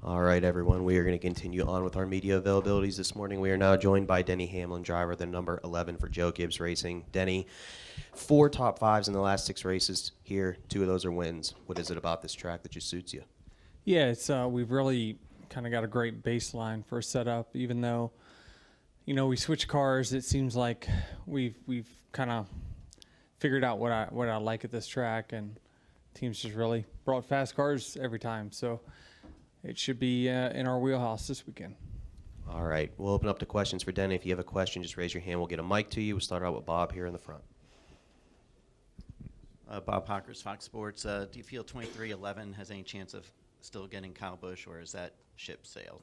All right, everyone, we are going to continue on with our media availabilities this morning. We are now joined by Denny Hamlin, driver, the number 11 for Joe Gibbs Racing. Denny, 4 top 5s in the last 6 races here. 2 of those are wins. What is it about this track that just suits you? Yeah, it's we've really kind of got a great baseline for a setup. Even though, we switch cars, it seems like we've kind of figured out what I like at this track, and teams just really brought fast cars every time. So it should be in our wheelhouse this weekend. All right, we'll open up to questions for Denny. If you have a question, just raise your hand. We'll get a mic to you. We'll start out with Bob here in the front. Bob Hockers, Fox Sports. Do you feel 23-11 has any chance of still getting Kyle Busch, or is that ship sailed?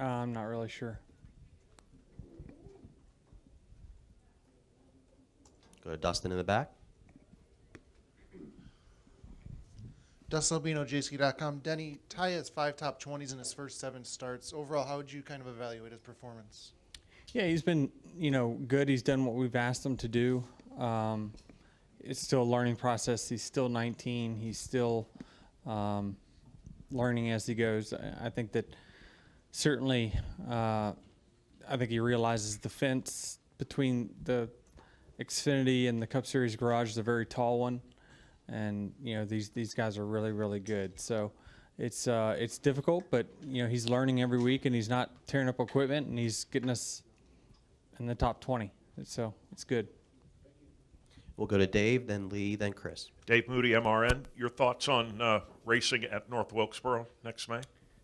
I'm not really sure. Go to Dustin in the back. Dustin Albino, JC.com. Denny, Ty has 5 top 20s in his first 7 starts. Overall, how would you kind of evaluate his performance? Yeah, he's been, good. He's done what we've asked him to do. It's still a learning process. He's still 19. He's still learning as he goes. I think that certainly, I think he realizes the fence between the Xfinity and the Cup Series garage is a very tall one. And these guys are really, really good. So it's difficult, but he's learning every week, and he's not tearing up equipment, and he's getting us in the top 20. So it's good. We'll go to Dave, then Lee, then Chris. Dave Moody, MRN. Your thoughts on racing at North Wilkesboro next May?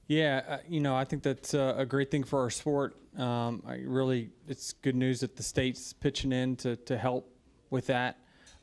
Yeah, I think that's a great thing for our sport. It's good news that the state's pitching in to help with that.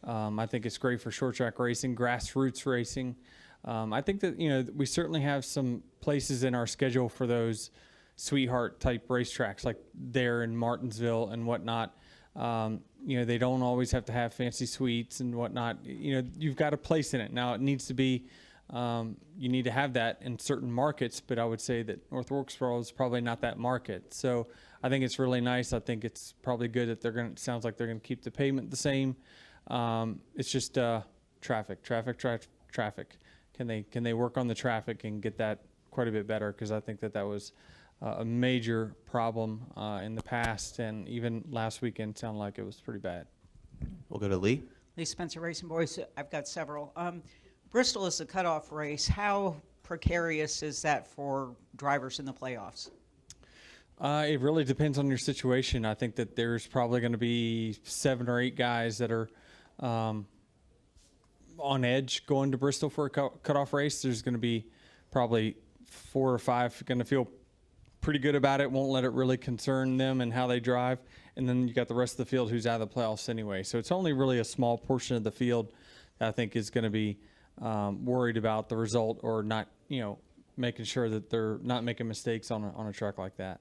I think it's great for short track racing, grassroots racing. I think that, we certainly have some places in our schedule for those sweetheart type racetracks, like there in Martinsville and whatnot. They don't always have to have fancy suites and whatnot. You've got a place in it. Now it needs to be, you need to have that in certain markets, but I would say that North Wilkesboro is probably not that market. So I think it's really nice. I think it's probably good that sounds like they're going to keep the payment the same. It's just traffic. Can they work on the traffic and get that quite a bit better? Because I think that was a major problem in the past, and even last weekend sounded like it was pretty bad. We'll go to Lee. Lee Spencer Racing Boys. I've got several. Bristol is the cutoff race. How precarious is that for drivers in the playoffs? It really depends on your situation. I think that there's probably going to be 7 or 8 guys that are on edge going to Bristol for a cutoff race. There's going to be probably 4 or 5 going to feel pretty good about it, won't let it really concern them and how they drive. And then you got the rest of the field who's out of the playoffs anyway. So it's only really a small portion of the field that I think is going to be worried about the result, or not, making sure that they're not making mistakes on a track like that.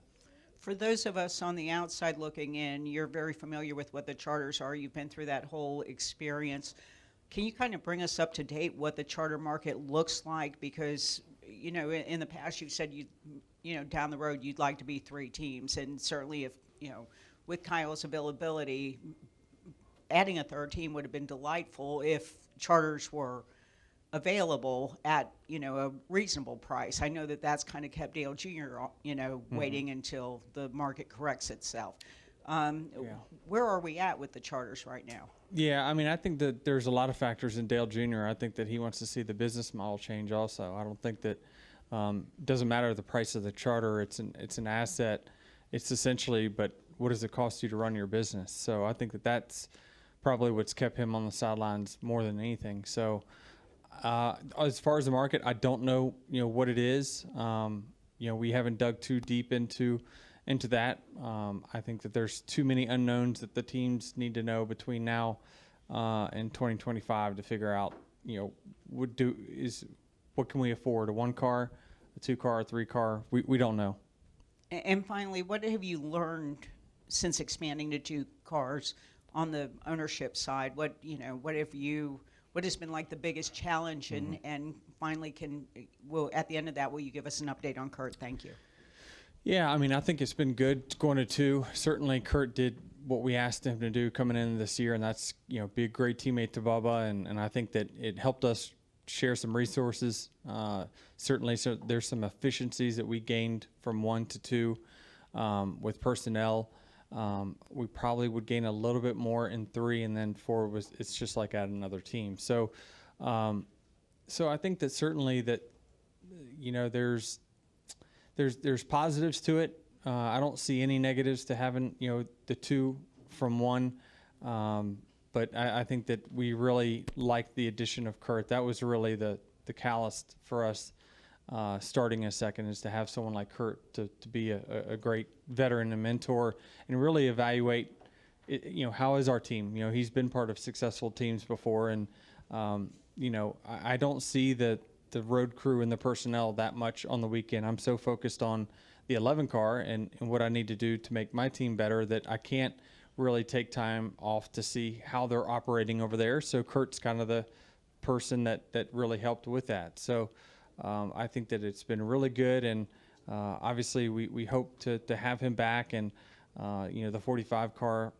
For those of us on the outside looking in, you're very familiar with what the charters are. You've been through that whole experience. Can you kind of bring us up to date what the charter market looks like? Because, in the past you've said down the road you'd like to be 3 teams. And certainly if, with Kyle's availability, adding a 3rd team would have been delightful if charters were available at a reasonable price. I know that that's kind of kept Dale Jr. waiting until the market corrects itself. Where are we at with the charters right now? Yeah, I think that there's a lot of factors in Dale Jr. I think that he wants to see the business model change also. I don't think that doesn't matter the price of the charter. It's an asset. It's essentially, but what does it cost you to run your business? So I think that that's probably what's kept him on the sidelines more than anything. So as far as the market, I don't know, what it is. We haven't dug too deep into that. I think that there's too many unknowns that the teams need to know between now and 2025 to figure out, what can we afford? A 1 car, a 2 car, a 3 car? We don't know. And finally, what have you learned since expanding to 2 cars on the ownership side? What has been like the biggest challenge, and finally at the end of that, will you give us an update on Kurt? Thank you. Yeah, I think it's been good going to 2. Certainly Kurt did what we asked him to do coming in this year, and that's, be a great teammate to Bubba, and I think that it helped us share some resources. Certainly, so there's some efficiencies that we gained from 1 to 2 with personnel. We probably would gain a little bit more in 3, and then 4 it's just like add another team. So, so I think that certainly that, you know, there's positives to it. I don't see any negatives to having, you know, the 2 from 1. But I think that we really liked the addition of Kurt. That was really the catalyst for us starting a second, is to have someone like Kurt to be a great veteran and mentor, and really evaluate, you know, how is our team? You know, he's been part of successful teams before, and, you know, I don't see the road crew and the personnel that much on the weekend. I'm so focused on the 11 car and what I need to do to make my team better that I can't really take time off to see how they're operating over there. So Kurt's kind of the person that really helped with that. So I think that it's been really good, and obviously we hope to have him back, and you know, the 45 car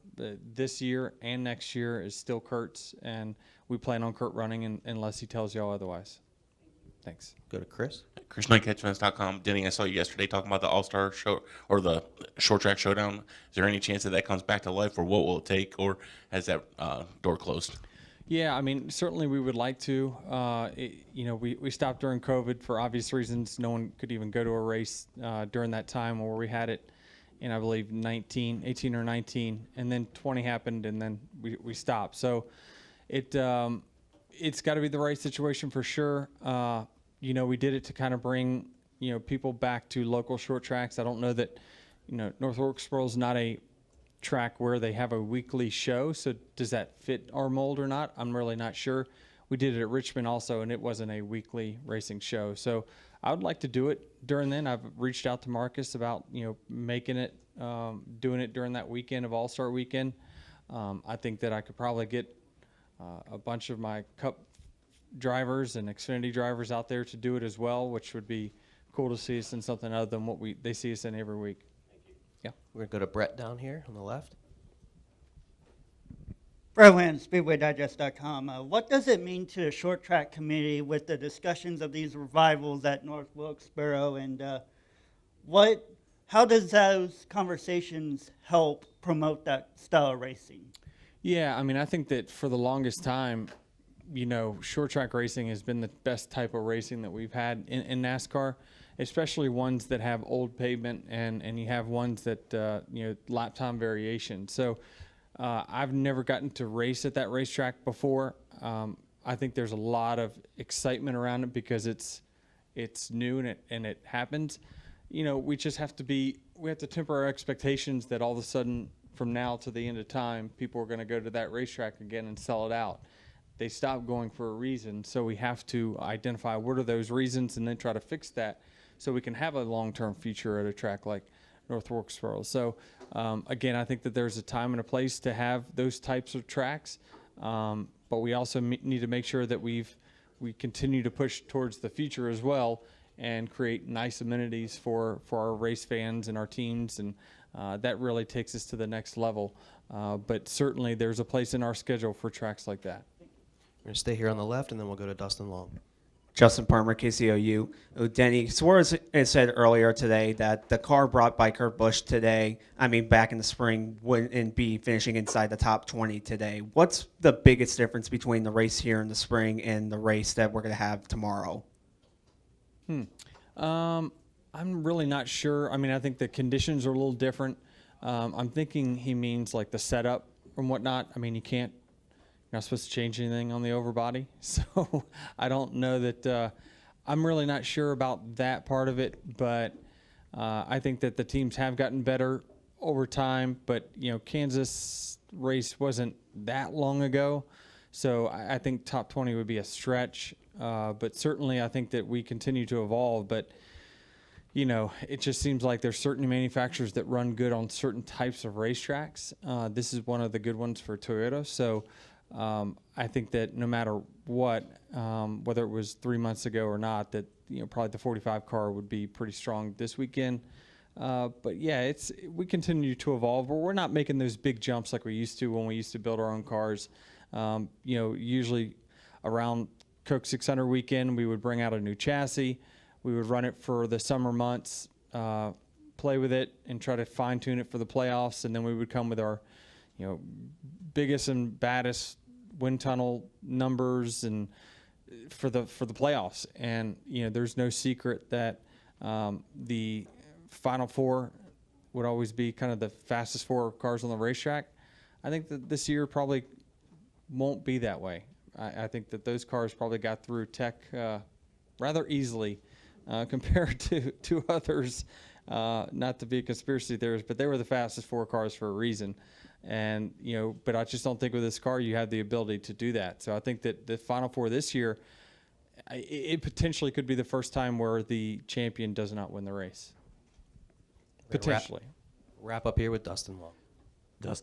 this year and next year is still Kurt's, and we plan on Kurt running unless he tells y'all otherwise. Thanks. Go to Chris. ChrisKnightCatchfence.com. Denny, I saw you yesterday talking about the All-Star show or the short track showdown. Is there any chance that comes back to life, or what will it take, or has that door closed? Yeah, I mean, certainly we would like to. You know, we stopped during COVID for obvious reasons. No one could even go to a race during that time where we had it in, I believe, 18 or 19, and then 20 happened, and then we stopped. So it's got to be the right situation for sure. You know, we did it to kind of bring, you know, people back to local short tracks. I don't know that, you know, North Wilkesboro is not a track where they have a weekly show. So does that fit our mold or not? I'm really not sure. We did it at Richmond also, and it wasn't a weekly racing show. So I would like to do it during then. I've reached out to Marcus about, you know, making it, doing it during that weekend of All-Star Weekend. I think that I could probably get a bunch of my Cup drivers and Xfinity drivers out there to do it as well, which would be cool to see us in something other than what they see us in every week. Yeah. We're going to go to Brett down here on the left. Berlin, SpeedwayDigest.com. What does it mean to the short track committee with the discussions of these revivals at North Wilkesboro, and how does those conversations help promote that style of racing? Yeah, I mean, I think that for the longest time, you know, short track racing has been the best type of racing that we've had in NASCAR, especially ones that have old pavement and you have ones that, you know, lap time variation. So I've never gotten to race at that racetrack before. I think there's a lot of excitement around it because it's new and it happens. You know, we just have to temper our expectations that all of a sudden from now to the end of time, people are going to go to that racetrack again and sell it out. They stopped going for a reason, so we have to identify what are those reasons and then try to fix that so we can have a long-term future at a track like North Wilkesboro. So, again, I think that there's a time and a place to have those types of tracks, but we also need to make sure that we continue to push towards the future as well and create nice amenities for our race fans and our teams, and that really takes us to the next level. But certainly there's a place in our schedule for tracks like that. We're going to stay here on the left, and then we'll go to Dustin Long. Justin Palmer, KCOU. Denny, Suarez had said earlier today that the car brought by Kurt Busch today, back in the spring, wouldn't be finishing inside the top 20 today. What's the biggest difference between the race here in the spring and the race that we're going to have tomorrow? I'm really not sure. I think the conditions are a little different. I'm thinking he means like the setup and whatnot. You're not supposed to change anything on the overbody. So I don't know that I'm really not sure about that part of it, but I think that the teams have gotten better over time, but Kansas race wasn't that long ago. So I think top 20 would be a stretch, but certainly I think that we continue to evolve, but it just seems like there's certain manufacturers that run good on certain types of racetracks. This is one of the good ones for Toyota. So I think that no matter what, whether it was 3 months ago or not, that probably the 45 car would be pretty strong this weekend. But yeah, we continue to evolve. But we're not making those big jumps like we used to when we used to build our own cars. Usually around Coke 600 weekend, we would bring out a new chassis. We would run it for the summer months, play with it, and try to fine tune it for the playoffs. And then we would come with our, biggest and baddest wind tunnel numbers and for the playoffs. And there's no secret that the Final Four would always be kind of the fastest 4 cars on the racetrack. I think that this year probably won't be that way. I think that those cars probably got through tech rather easily compared to others. Not to be a conspiracy theorist, but they were the fastest 4 cars for a reason. And, but I just don't think with this car you have the ability to do that. So I think that the Final Four this year, it potentially could be the first time where the champion does not win the race. Potentially. Wrap up here with Dustin Long.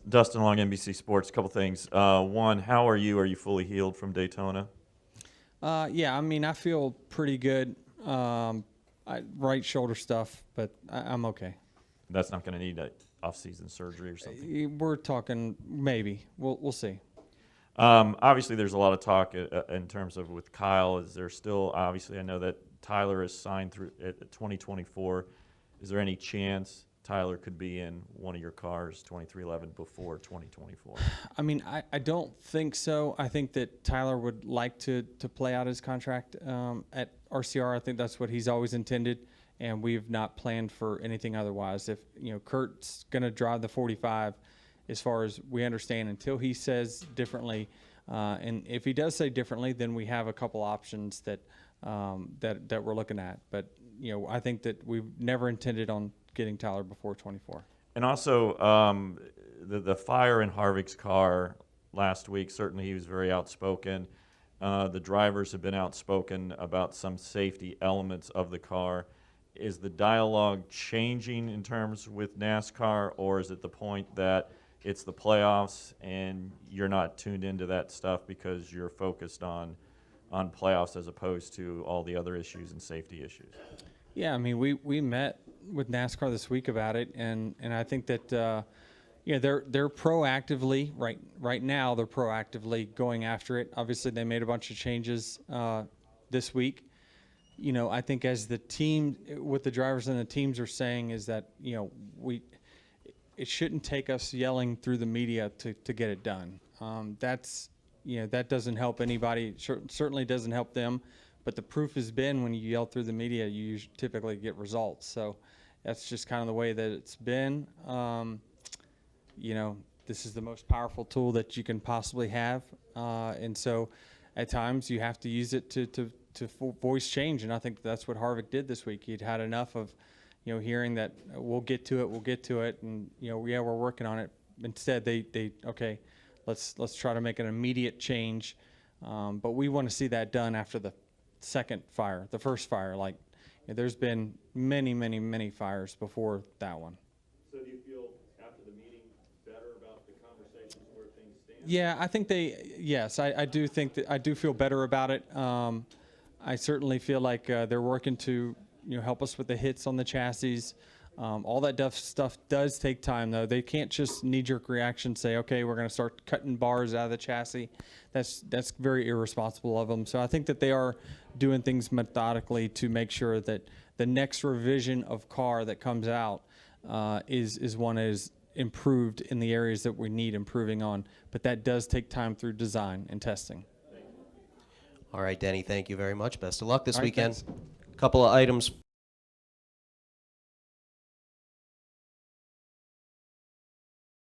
Dustin Long, NBC Sports. A couple things. One, how are you? Are you fully healed from Daytona? Yeah, I feel pretty good. Right shoulder stuff, but I'm okay. That's not going to need a off-season surgery or something. We're talking maybe. We'll see. Obviously, there's a lot of talk in terms of with Kyle. Is there still, obviously, I know that Tyler is signed through at 2024. Is there any chance Tyler could be in one of your cars, 2311, before 2024? I don't think so. I think that Tyler would like to play out his contract at RCR. I think that's what he's always intended, and we've not planned for anything otherwise. If Kurt's going to drive the 45, as far as we understand, until he says differently, and if he does say differently, then we have a couple options that we're looking at. But I think that we've never intended on getting Tyler before 24. And also, the fire in Harvick's car last week, certainly he was very outspoken. The drivers have been outspoken about some safety elements of the car. Is the dialogue changing in terms with NASCAR, or is it the point that it's the playoffs and you're not tuned into that stuff because you're focused on playoffs as opposed to all the other issues and safety issues? Yeah, we met with NASCAR this week about it, and I think that they're proactively right now. They're proactively going after it. Obviously, they made a bunch of changes this week. I think as the team, what the drivers and the teams are saying is that it shouldn't take us yelling through the media to get it done. That doesn't help anybody. Certainly doesn't help them. But the proof has been when you yell through the media, you typically get results. So that's just kind of the way that it's been. This is the most powerful tool that you can possibly have. And so at times you have to use it to voice change. And I think that's what Harvick did this week. He'd had enough of, hearing that we'll get to it. And, we're working on it. Instead, okay, let's try to make an immediate change. But we want to see that done after the first fire. There's been many fires before that one. So do you feel after the meeting better about the conversations where things stand? Yeah, I think I do think that I do feel better about it. I certainly feel like they're working to help us with the hits on the chassis. All that stuff does take time, though. They can't just knee-jerk reaction say, okay, we're going to start cutting bars out of the chassis. That's very irresponsible of them. So I think that they are doing things methodically to make sure that the next revision of car that comes out is one that is improved in the areas that we need improving on. But that does take time through design and testing. All right, Denny, thank you very much. Best of luck this All right, weekend. thanks. Couple of items